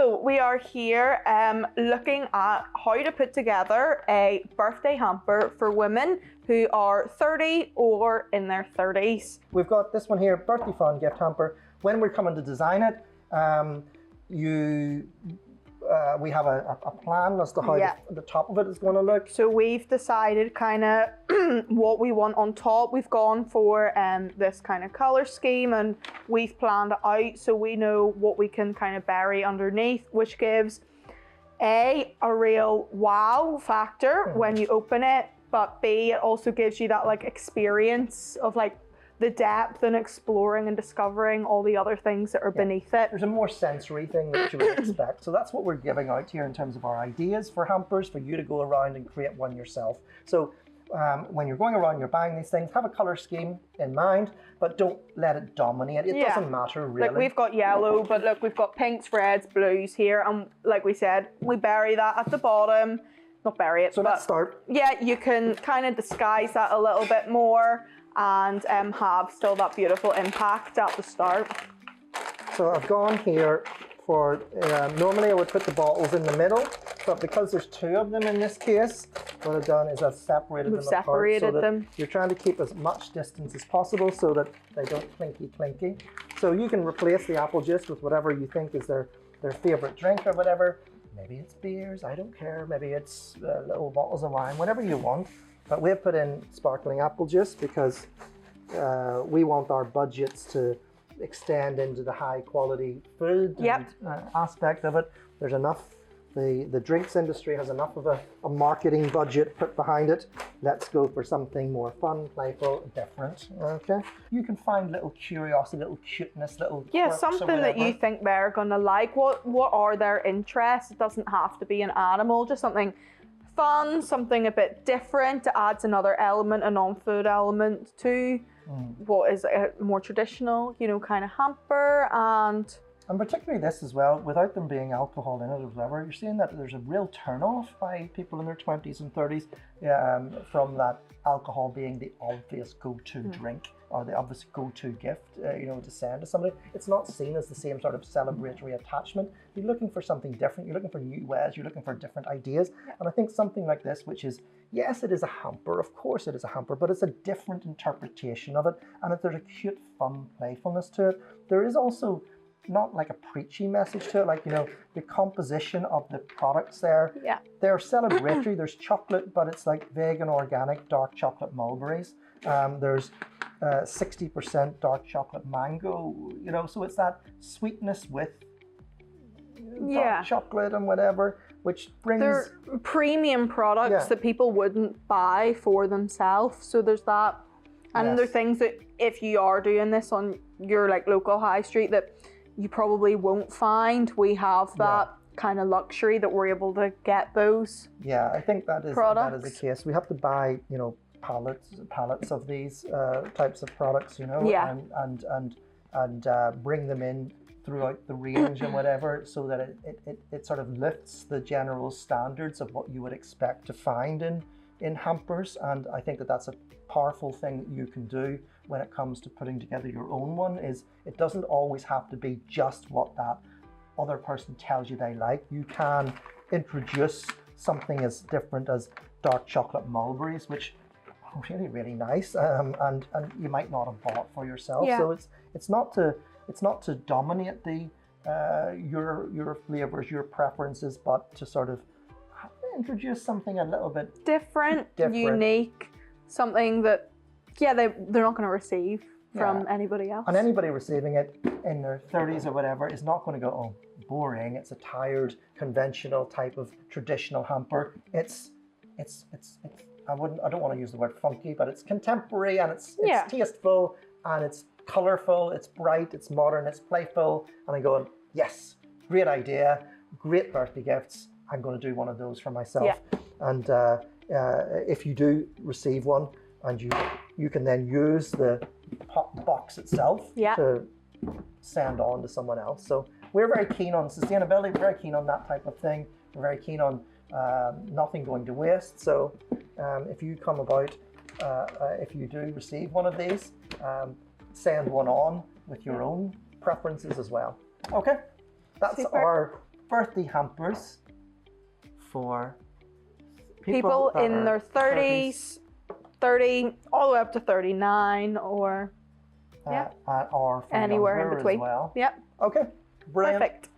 So we are here looking at how to put together a birthday hamper for women who are 30 or in their 30s. We've got this one here, birthday fun gift hamper. When we're coming to design it, we have a plan as to how the top of it is going to look. So we've decided kind of what we want on top. We've gone for this kind of color scheme, and we've planned it out so we know what we can kind of bury underneath, which gives a real wow factor when you open it, but B, it also gives you that like experience of like the depth and exploring and discovering all the other things that are beneath it. There's a more sensory thing that you would expect. So that's what we're giving out here in terms of our ideas for hampers, for you to go around and create one yourself. So when you're going around, you're buying these things, have a color scheme in mind, but don't let it dominate. It doesn't matter really. Like we've got yellow, but look, we've got pinks, reds, blues here. And like we said, we bury that at the bottom. Not bury it, so let's start. Yeah, you can kind of disguise that a little bit more and have still that beautiful impact at the start. So I've gone here for, normally I would put the bottles in the middle, but because there's two of them in this case, what I've done is I've separated them apart so that you're trying to keep as much distance as possible so that they don't clinky. So you can replace the apple juice with whatever you think is their favorite drink or whatever. Maybe it's beers, I don't care. Maybe it's little bottles of wine, whatever you want. But we've put in sparkling apple juice because we want our budgets to extend into the high quality food aspect of it. There's enough, the drinks industry has enough of a marketing budget put behind it. Let's go for something more fun, playful, different, okay? You can find little curiosity, little cuteness, little something that you think they're gonna like. What are their interests? It doesn't have to be an animal, just something fun, something a bit different that adds another element, a non-food element to what is a more traditional, kind of hamper. And particularly this as well, without them being alcohol in it or whatever, you're seeing that there's a real turn-off by people in their 20s and 30s from that alcohol being the obvious go-to drink or the obvious go-to gift, to send to somebody. It's not seen as the same sort of celebratory attachment. You're looking for something different. You're looking for new ways. You're looking for different ideas. And I think something like this, which is, yes, it is a hamper. Of course it is a hamper, but it's a different interpretation of it. And if there's a cute, fun playfulness to it, there is also not like a preachy message to it, like, the composition of the products there. Yeah. They're celebratory. There's chocolate, but it's like vegan, organic, dark chocolate mulberries. There's 60% dark chocolate mango, so it's that sweetness with dark chocolate and whatever, which brings... They're premium products that people wouldn't buy for themselves. So there's that. And there are things that if you are doing this on your like local high street that you probably won't find. We have that kind of luxury that we're able to get those. Yeah, I think that is the case. We have to buy, pallets of these types of products, and bring them in throughout the range and whatever, so that it sort of lifts the general standards of what you would expect to find in hampers. And I think that that's a powerful thing that you can do when it comes to putting together your own one. Is it doesn't always have to be just what that other person tells you they like. You can introduce something as different as dark chocolate mulberries, which are really, really nice, and you might not have bought for yourself. So it's not to dominate the your flavors, your preferences, but to sort of introduce something a little bit different. Unique, something that they're not going to receive from anybody else. And anybody receiving it in their 30s or whatever is not going to go, oh, boring. It's a tired, conventional type of traditional hamper. It's I don't want to use the word funky, but it's contemporary and it's tasteful and it's colorful, it's bright, it's modern, it's playful. And I'm going, yes, great idea, great birthday gifts. I'm going to do one of those for myself. And if you do receive one, and you can then use the box itself to send on to someone else. So we're very keen on sustainability, we're very keen on that type of thing. We're very keen on nothing going to waste. So if you come about, if you do receive one of these, send one on with your own preferences as well. Okay, that's our birthday hampers for people that in their 30s, 30 all the way up to 39, or or for anywhere in younger between. as well. Yep. Okay, brilliant. Perfect.